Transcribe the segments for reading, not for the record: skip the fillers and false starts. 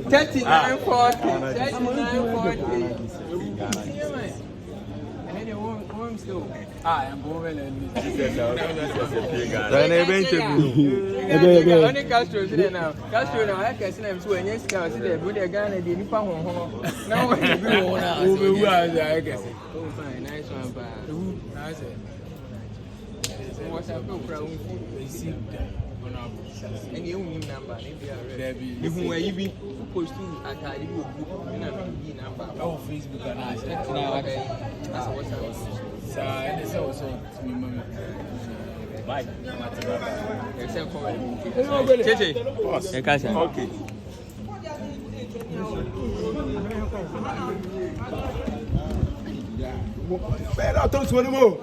39.40. I'm going and only Castro now. Castro now, I can see them to a yes, I see them with a gun and the Nippon. Now, I guess. Oh, fine, nice one, but what's up? And you number, if you were even posting at a number. Oh, Facebook and I said, okay, what's up? So, and it's also Mike, except for okay. Better talk to anymore.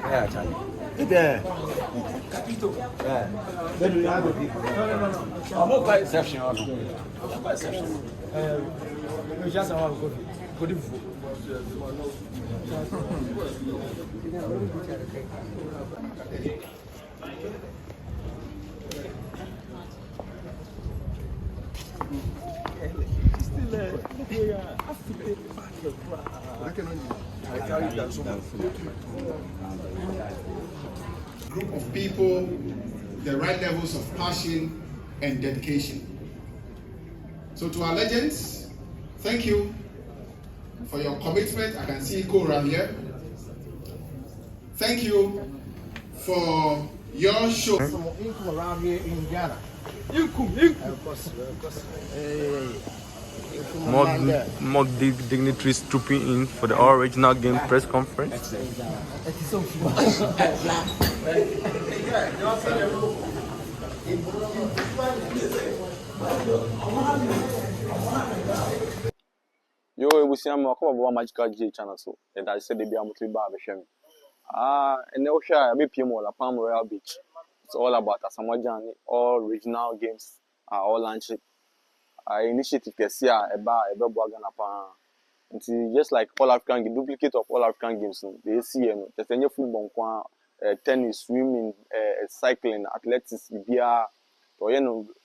Yeah, Charlie. There. Capito. Yeah. Then we have people. No. I'm not quite exceptional. I'm quite exceptional. We just have a good food. Group of people, the right levels of passion and dedication. So to our legends, thank you for your commitment. I can see Ko around here. Thank you for your show. Around here in Ghana. More dignitaries trooping in for the all-regional game press conference. Yo, we see I'm a couple of magical J channel, so and I said they be able to buy a shame. And now share a BPM or Palm Royal Beach. It's all about AsamoahGyan. All regional games are all launched. Initiative can see a bar, a Ghana. It's just like all African duplicate of all African games. They see just any football, tennis, swimming, cycling, athletics, beer,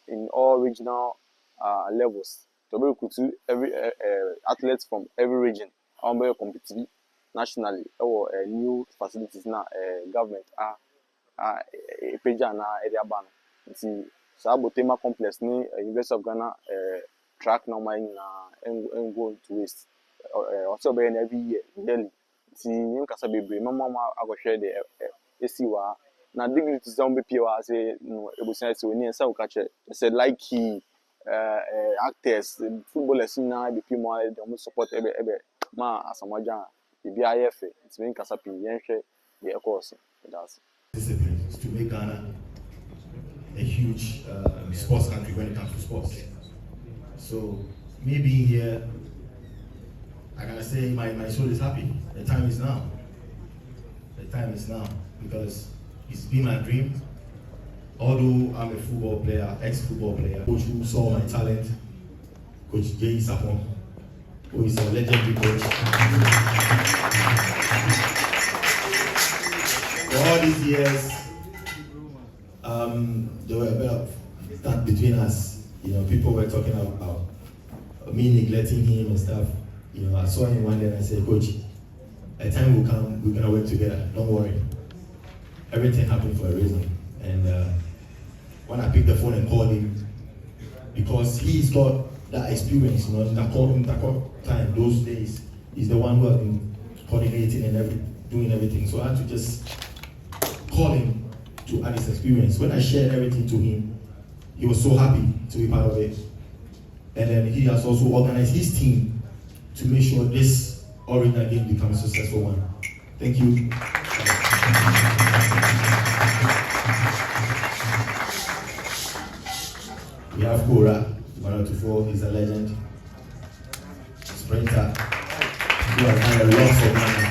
in all regional levels. To be able to every athletes from every region, compete nationally or new facilities now government page na area ban. Nti Sabotema complex ni University of Ghana track now my and go to waste. Also be every year daily. Nti yin kasa bebre mama I go share the esiwa na dignity zone be pure say no ebusan say oni ensa ukache say Likee actors footballers na be more dem support ebe ma AsamoahGyan be IF it's been kasa pi yen hwe the course that's disciplines to make Ghana a huge sports country when it comes to sports. So me being here, I gotta say my soul is happy. The time is now. The time is now because it's been my dream. Although I'm a football player, ex-football player, coach who saw my talent, Coach J. Sapon, who is a legendary coach. For all these years, there were a bit of that between us. You know, people were talking about me neglecting him and stuff. You know, I saw him one day and I said, Coach, a time will come, we're gonna work together. Don't worry. Everything happened for a reason. And when I picked the phone and called him, because he's got that experience, you know, in that time, those days, he's the one who has been coordinating and doing everything. So I had to just call him to add his experience. When I shared everything to him, he was so happy to be part of it. And then he has also organized his team to make sure this original game becomes a successful one. Thank you. We have Kora, 124, he's a legend. Sprinter. who has done a lot for Ghana.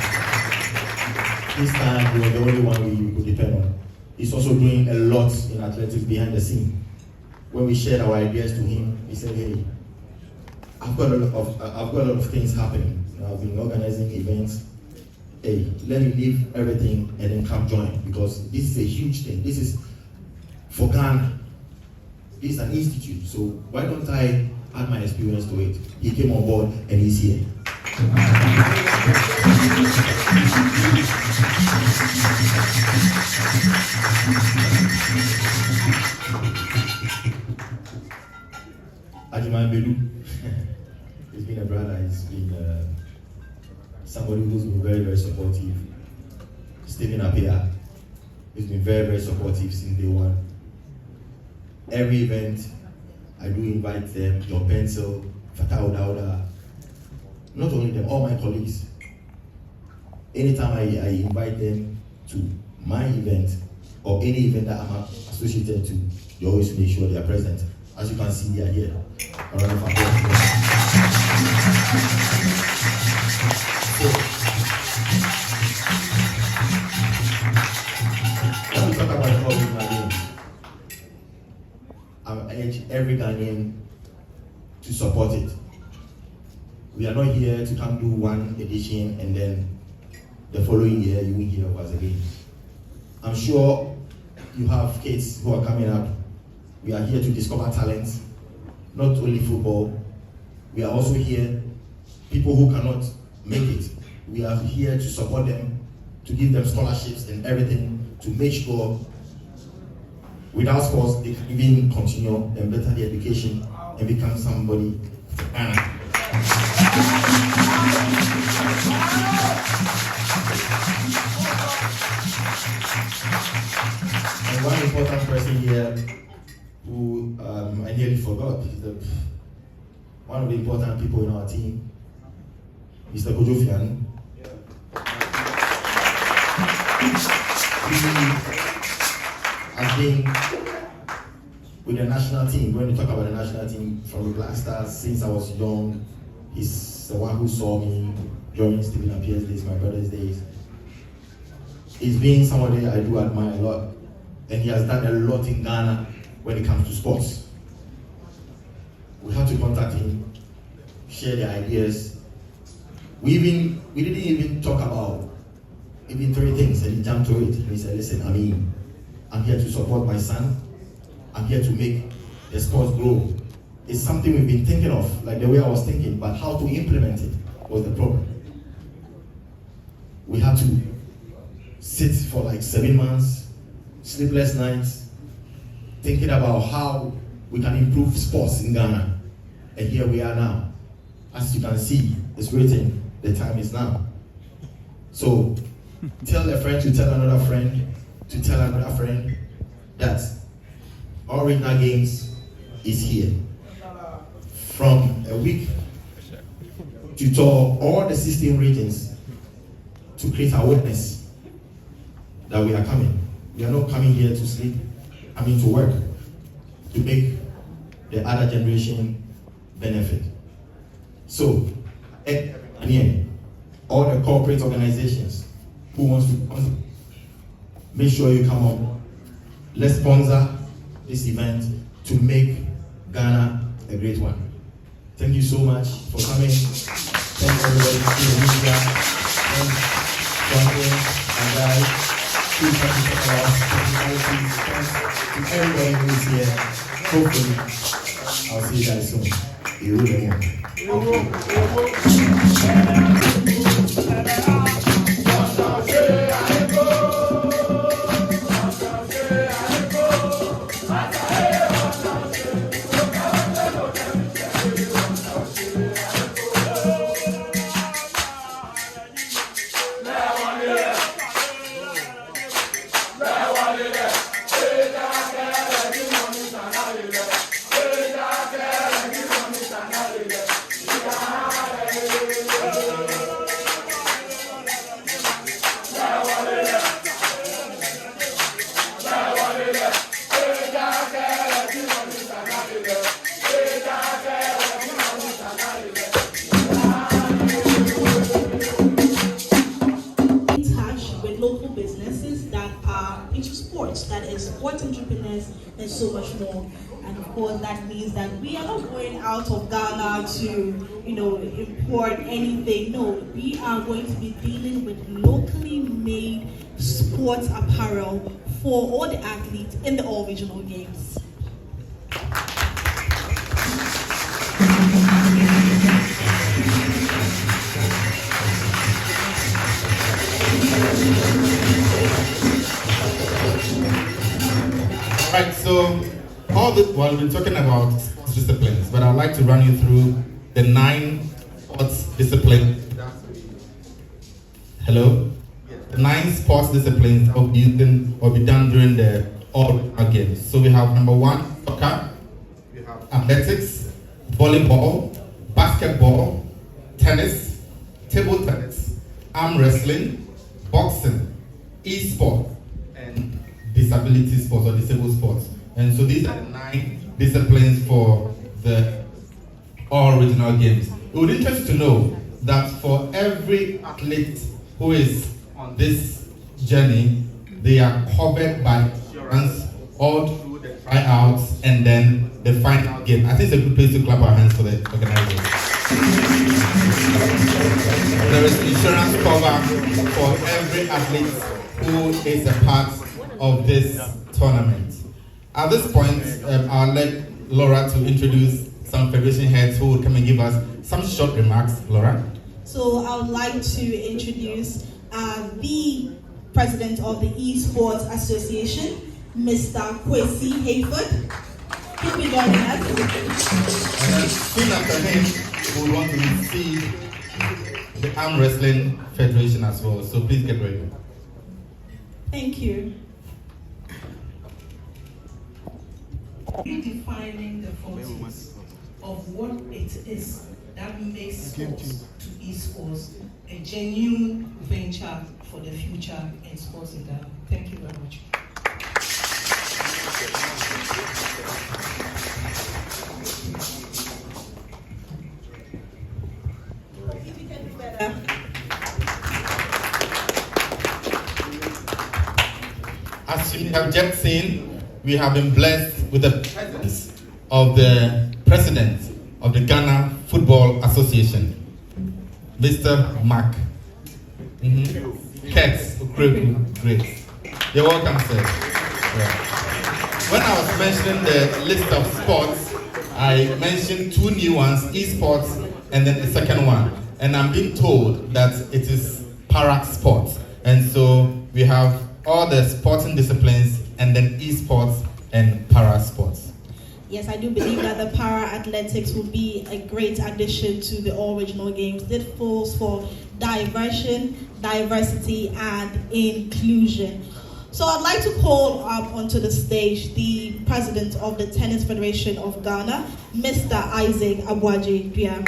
This time, he was the only one we could depend on. He's also doing a lot in athletics behind the scene. When we shared our ideas to him, he said, "Hey, I've got a lot of things happening. I've been organizing events. Hey, let me leave everything and then come join, because this is a huge thing. This is for Ghana. This is an institute. So why don't I add my experience to it?" He came on board and he's here. Ajiman Bedu, he's been a brother, he's been somebody who's been very, very supportive. Stephen Apia, he's been very, very supportive since day one. Every event, I do invite them, John Pencil, Fatah Dauda, not only them, all my colleagues. Anytime I invite them to my event or any event that I'm associated to, they always make sure they are present. As you can see, they are here. A round of applause. When we talk about all these Ghanaians, I urge every Ghanaian to support it. We are not here to come do one edition and then the following year you will hear of us again. I'm sure you have kids who are coming up. We are here to discover talents, not only football. We are also here, people who cannot make it. We are here to support them, to give them scholarships and everything, to make sure without sports they can even continue and better their education and become somebody. And one important person here who I nearly forgot is one of the important people in our team, Mr. Kojofian. He has been with the national team. When we talk about the national team, from the Black Stars since I was young, he's the one who saw me during Stephen and Pierre's days, my brother's days. He's been somebody I do admire a lot, and he has done a lot in Ghana when it comes to sports. We had to contact him, share the ideas. We didn't even talk about even 3 things, and he jumped to it. And he said, "Listen, I'm here to support my son. I'm here to make the sports grow." It's something we've been thinking of, like the way I was thinking, but how to implement it was the problem. We had to sit for like 7 months, sleepless nights, thinking about how we can improve sports in Ghana. And here we are now. As you can see, it's written, the time is now. So tell a friend to tell another friend to tell another friend that Original Games is here. From a week to tour all the 16 regions to create awareness that we are coming. We are not coming here to sleep, to work, to make the other generation benefit. So, all the corporate organizations who wants to make sure you come on, let's sponsor this event to make Ghana a great one. Thank you so much for coming. Thank everybody for the media. Thanks, Jonathan and guys. Please help me talk about technicalities. Thanks to everybody who is here. Hopefully, I'll see you guys soon. You really want. and so much more. And of course, that means that we are not going out of Ghana to, import anything. No, we are going to be dealing with locally made sports apparel for all the athletes in the all regional games. Right, so we've been talking about sports disciplines, but I'd like to run you through the 9 sports disciplines. Hello? The 9 sports disciplines will be done during the all games. So we have number 1, soccer, we have athletics, volleyball, basketball, tennis, table tennis, arm wrestling, boxing, e-sport, and disability sports or disabled sports. And so these are the 9 disciplines for the all regional games. It would interest you to know that for every athlete who is on this journey, they are covered by insurance all through the tryouts and then the final game. I think it's a good place to clap our hands for the organizers. There is insurance cover for every athlete who is a part of this tournament. At this point, I'll let Laura to introduce some federation heads who will come and give us some short remarks. Laura? So I would like to introduce the president of the Esports Association, Mr. Kwesi Hayford. He'll be joining us. And soon after him, we want to receive the Arm Wrestling Federation as well. So please get ready. Thank you. Redefining the frontiers of what it is that makes sports to esports a genuine venture for the future in sports in Ghana. Thank you very much. As you have just seen, we have been blessed with the presence of the president of the Ghana Football Association, Mr. Mark. Kex Great. You're welcome, sir. Yeah. When I was mentioning the list of sports, I mentioned 2 new ones, esports and then the second one. And I'm being told that it is para sports. And so we have all the sporting disciplines and then esports and para sports. Yes, I do believe that the para athletics will be a great addition to the all regional games. It falls for diversion, diversity, and inclusion. So I'd like to call up onto the stage the president of the Tennis Federation of Ghana, Mr. Isaac Abuaji-Dua.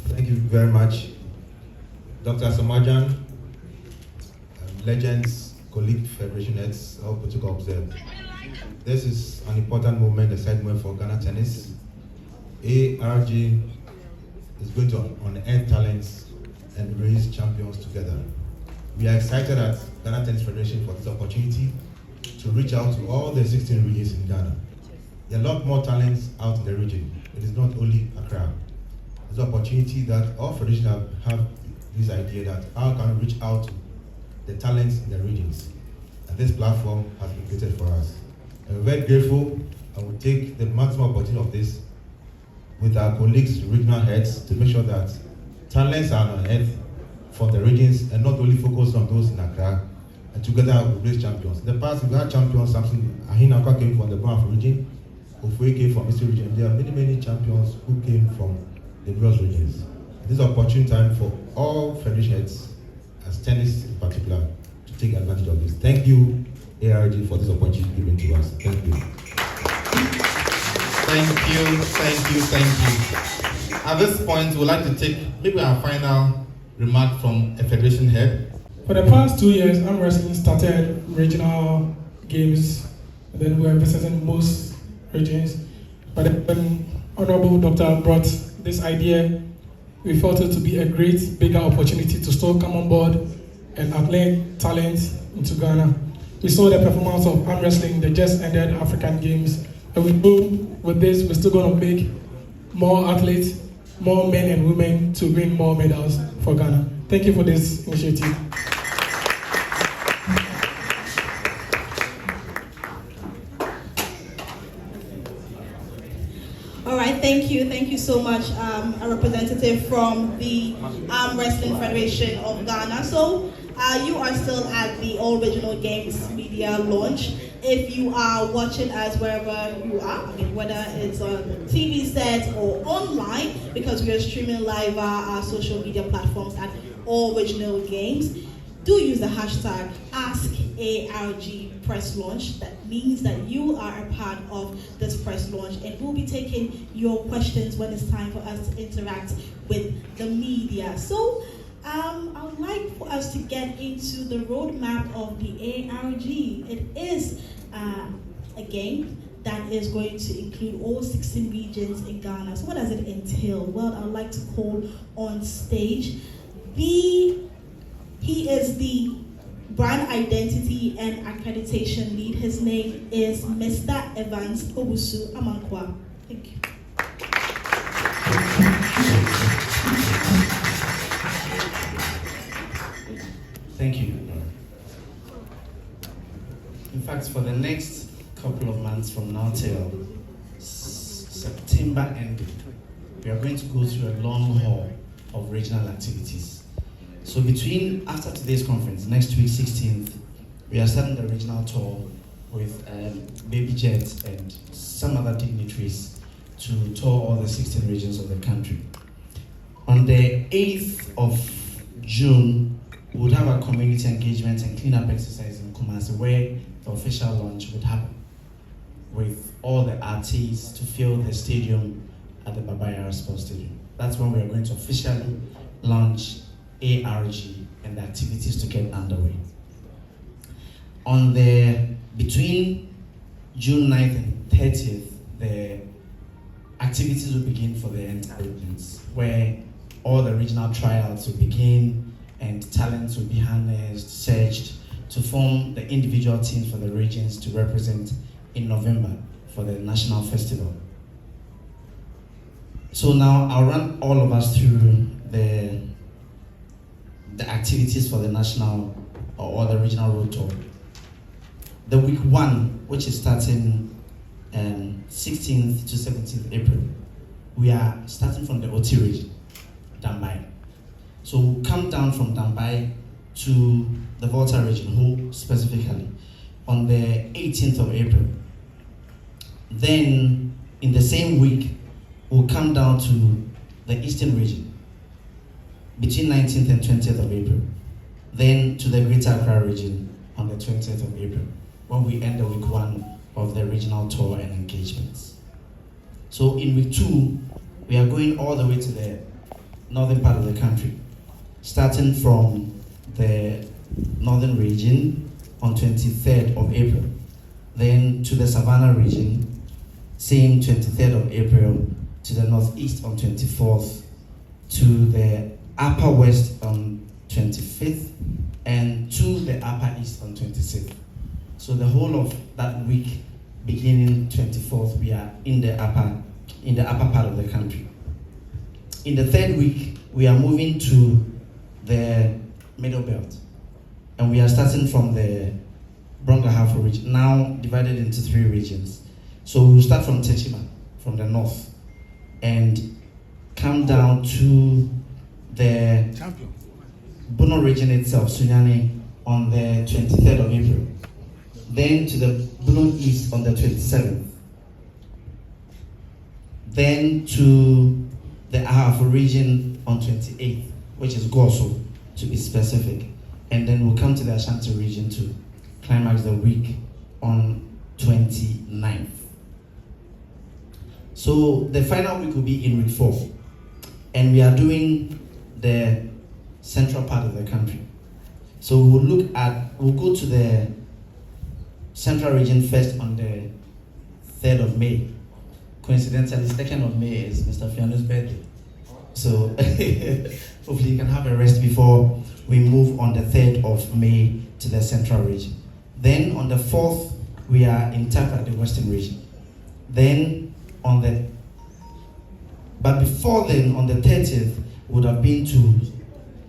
Thank you very much, Dr. AsamoahGyan, legends, colleague, federation heads, all protocol observed. This is an important moment, a segment for Ghana tennis. ARG is going to unearth talents and raise champions together. We are excited at Ghana Tennis Federation for this opportunity to reach out to all the 16 regions in Ghana. There are a lot more talents out in the region. It is not only Accra. It's an opportunity that all federations have this idea that how can we reach out to the talents in the regions. And this platform has been created for us. And we're very grateful and we'll take the maximum opportunity of this with our colleagues, regional heads, to make sure that talents are unearthed from the regions and not only focus on those in Accra, and together we'll raise champions. In the past, we've had champions. Samson Ahinakwa came from the Banfu region, Ofue came from Eastern region. There are many champions who came from the various regions. This is an opportune time for all federation heads, as tennis in particular, to take advantage of this. Thank you, ARG, for this opportunity given to us. Thank you. Thank you. At this point, we'd like to take maybe our final remark from a federation head. For the past 2 years, arm wrestling started regional games, and then we were visiting most regions. But then Honorable Doctor brought this idea, we felt it to be a great, bigger opportunity to still come on board and uplift talent into Ghana. We saw the performance of arm wrestling, the just ended African Games, and we know with this, we're still going to make more athletes, more men and women to win more medals for Ghana. Thank you for this initiative. All right, thank you. Thank you so much, a representative from the Arm Wrestling Federation of Ghana. So you are still at the All Regional Games media launch. If you are watching us wherever you are, whether it's on TV set or online, because we are streaming live our social media platforms at All Regional Games, do use the hashtag AskARG Press Launch. That means that you are a part of this press launch, and we'll be taking your questions when it's time for us to interact with the media. So I would like for us to get into the roadmap of the ARG. It is a game that is going to include all 16 regions in Ghana. So what does it entail? Well, I would like to call on stage he is the brand identity and accreditation lead. His name is Mr. Evans Obusu Amankwa. Thank you. Thank you. In fact, for the next couple of months from now till September ending, we are going to go through a long haul of regional activities. So after today's conference, next week, 16th, we are starting the regional tour with Baby Jet and some other dignitaries to tour all the 16 regions of the country. On the 8th of June, we would have a community engagement and cleanup exercise in Kumasi where the official launch would happen with all the artists to fill the stadium at the Babaya Sports Stadium. That's when we are going to officially launch ARG and the activities to get underway. Between June 9th and 30th, the activities will begin for the entire regions, where all the regional tryouts will begin and talents will be harnessed, searched to form the individual teams for the regions to represent in November for the national festival. So now I'll run all of us through the activities for the national or the regional road tour. The week 1, which is starting 16th to 17th April, we are starting from the Oti region, Dambai. So we'll come down from Dambai to the Volta region, Ho specifically, on the 18th of April. Then in the same week, we'll come down to the Eastern region, between 19th and 20th of April. Then to the Greater Accra region on the 20th of April, when we end the week 1 of the regional tour and engagements. So in week 2, we are going all the way to the northern part of the country, starting from the northern region on 23rd of April, then to the Savannah region, same 23rd of April, to the northeast on 24th, to the upper west on 25th, and to the upper east on 26th. So the whole of that week, beginning 24th, we are in the upper part of the country. In the 3rd week, we are moving to the middle belt, and we are starting from the Brongahafo region, now divided into 3 regions. So we'll start from Techima, from the north, and come down to the Bono region itself, Sunyani, on the 23rd of April. Then to the Bono East on the 27th. Then to the Ahafo region on 28th, which is Goso, to be specific. And then we'll come to the Ashanti region to climax the week on 29th. So the final week will be in week 4. And we are doing the central part of the country. So we'll go to the central region first on the 3rd of May. Coincidentally, 2nd of May is Mr. Fiano's birthday. So hopefully you can have a rest before we move on the 3rd of May to the Central Region. Then on the 4th, we are in Taka, the Western Region. Then but before then, on the 30th, would have been to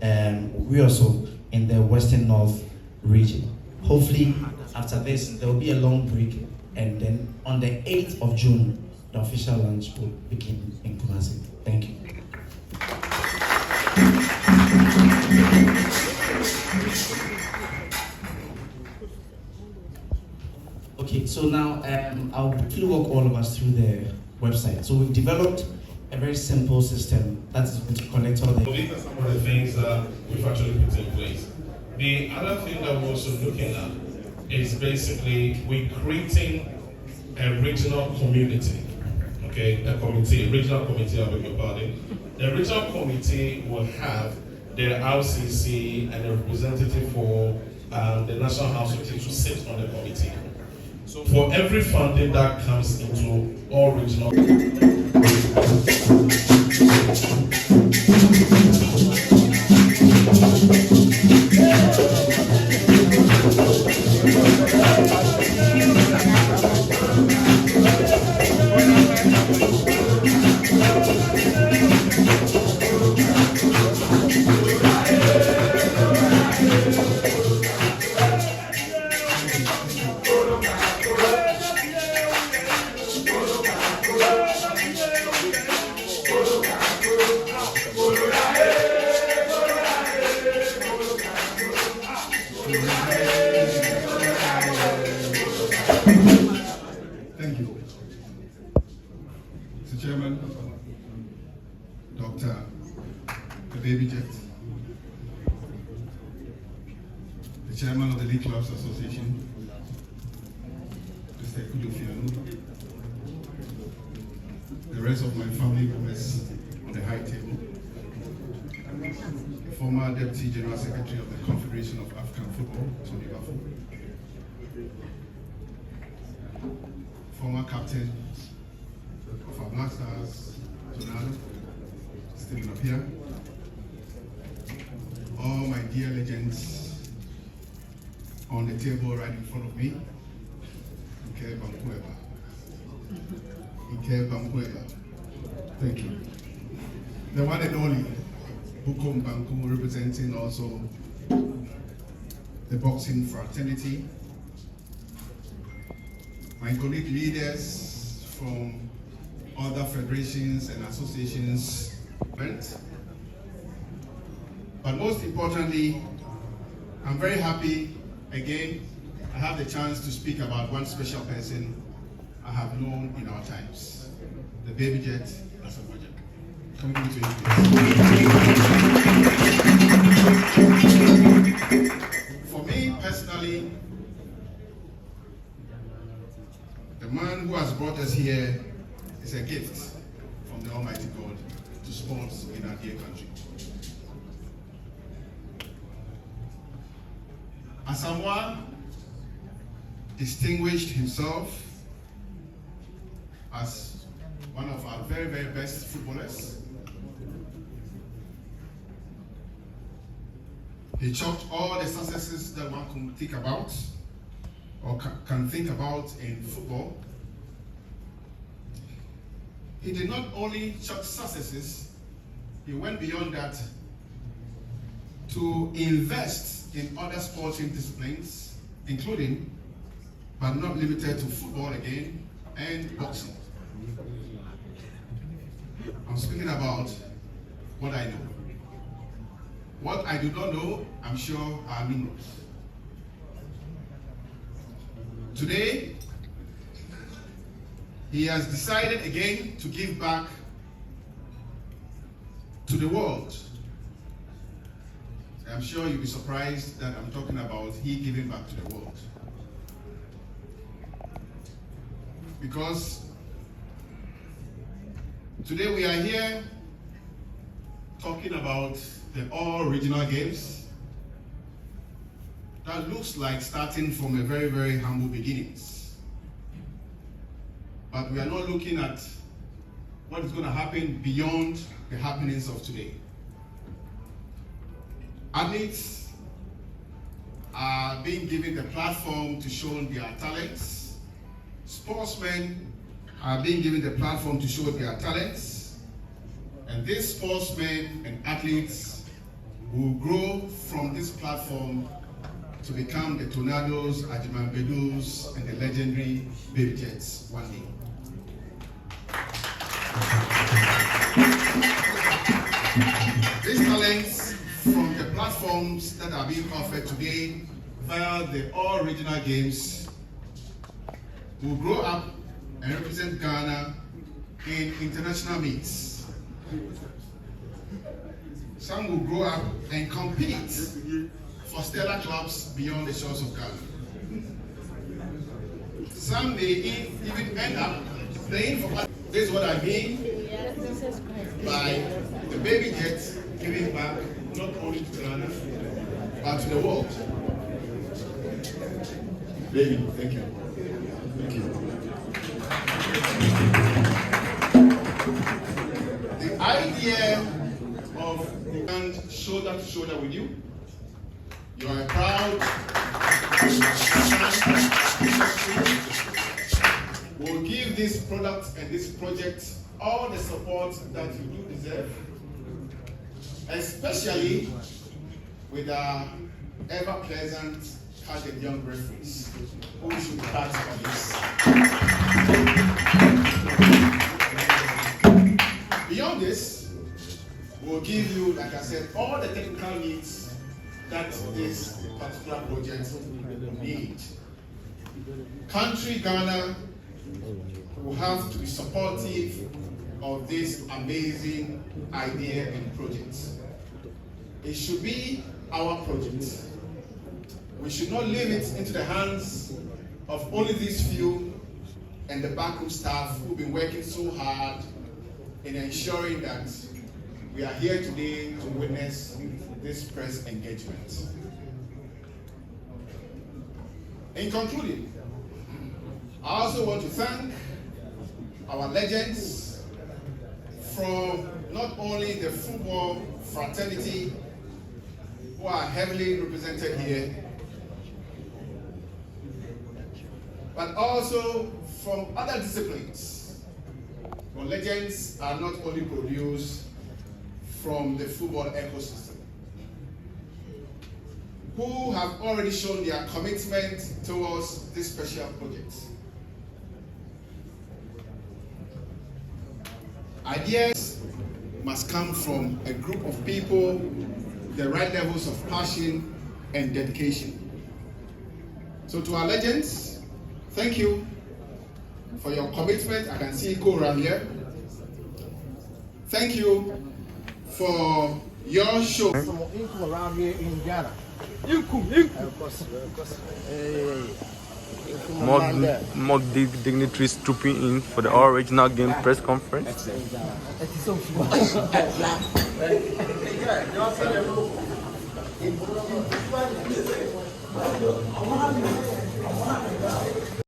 Rioso in the Western North Region. Hopefully, after this, there will be a long break, and then on the 8th of June, the official launch will begin in Kumasi. Thank you. Okay, so now I'll quickly walk all of us through the website. So we've developed a very simple system that is going to connect all the... These are some of the things that we've actually put in place. The other thing that we're also looking at is basically we're creating a regional community. Okay, a regional committee, I beg your pardon. The regional committee will have their RCC and a representative for the National House of Chiefs to sit on the committee. So for every funding that comes into all regional... Thank you. Mr. Chairman, Dr. The Baby Jet, the Chairman of the League Clubs Association, Mr. Kudufianu, the rest of my family members on the high table, the former Deputy General Secretary of the Confederation of African Football, Tony Bafo, former captain of our Black Stars, Ronaldo, Stephen Apia, all my dear legends on the table right in front of me, Ike Bankueba. Thank you. The one and only Bukom Banku, representing also the boxing fraternity. My colleague leaders from other federations and associations went. But most importantly, I'm very happy again I have the chance to speak about one special person I have known in our times, the Baby Jet AsamoahGyan. Come to you, please. For me personally, the man who has brought us here is a gift from the Almighty God to sports in our dear country. Asamoah distinguished himself as one of our very, very best footballers. He chalked all the successes that one can think about or can think about in football. He did not only chalk successes, he went beyond that to invest in other sporting disciplines, including, but not limited to football again, and boxing. I'm speaking about what I know. What I do not know, I'm sure Armin knows. Today, he has decided again to give back to the world. I'm sure you'll be surprised that I'm talking about he giving back to the world. Because today we are here talking about the all regional games that looks like starting from a very, very humble beginnings. But we are not looking at what is going to happen beyond the happenings of today. Athletes are being given the platform to show their talents. Sportsmen are being given the platform to show their talents. And these sportsmen and athletes will grow from this platform to become the Tornadoes, Ajimambedus, and the legendary Baby Jets one day. These talents from the platforms that are being offered today via the All Regional Games will grow up and represent Ghana in international meets. Some will grow up and compete for stellar clubs beyond the shores of Ghana. Some may even end up playing for. This is what I mean by the Baby Jets giving back not only to Ghana but to the world. Baby, thank you. Thank you. The idea of the band shoulder to shoulder with you. You are proud. We'll give this product and this project all the support that you do deserve, especially with our ever-pleasant and young referees who should part of this. Beyond this, we'll give you, like I said, all the technical needs that this particular project will need. Country Ghana will have to be supportive of this amazing idea and project. It should be our project. We should not leave it into the hands of only these few and the backroom staff who've been working so hard in ensuring that we are here today to witness this press engagement. In concluding, I also want to thank our legends from not only the football fraternity who are heavily represented here, but also from other disciplines. Our legends are not only produced from the football ecosystem, who have already shown their commitment towards this special project. Ideas must come from a group of people, the right levels of passion and dedication. So to our legends, thank you for your commitment. I can see you go around here. Thank you for your show. Some income around here in Ghana. Of course. More dignitaries trooping in for the All Regional Game press conference.